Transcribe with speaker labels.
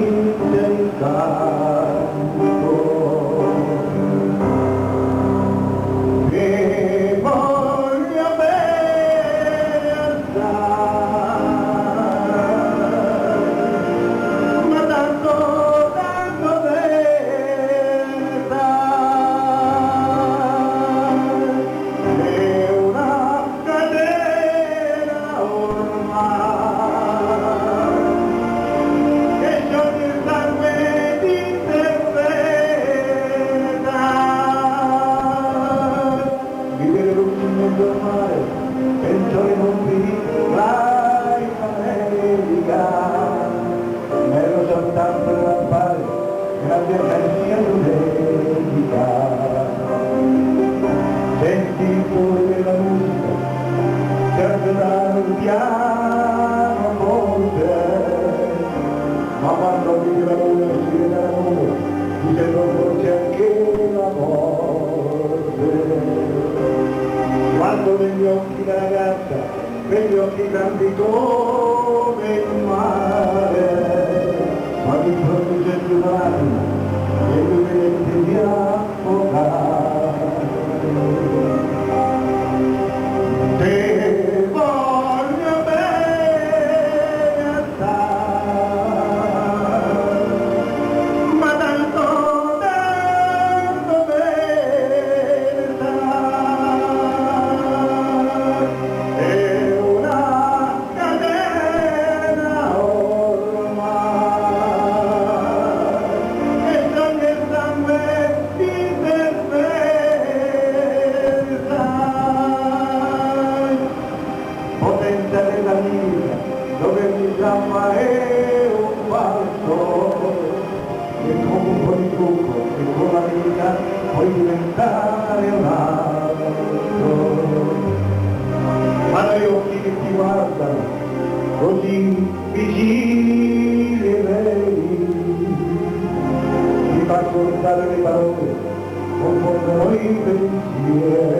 Speaker 1: vince il canto. E voglio bene assai, ma tanto bene sai, è una catena ormai, che scioglie il sangue di cerveza. Vivere lungo in mezzo al mare, penso che non finirà in America, ma ero soltanto da fare nella mia canzia domenica. Senti il cuore della musica, serve dare un piano forte, ma quando vedi la luna uscire dalla nuvola, ti sento forse anche la morte. Guardo negli occhi della ragazza, negli occhi grandi come il mare, ma mi produce più un'anima e lui vede di affogare. Te voglio bene assai, ma tanto bene sai, è una catena ormai, che scioglie il sangue di cerveza. Potenza della vita, dove mi chiama è un falso, e con un po' di trucco e con la vita puoi diventare un altro. Ma gli occhi che ti guardano, così vicini e veri, ti fa ascoltare le parole, confondono i pensieri.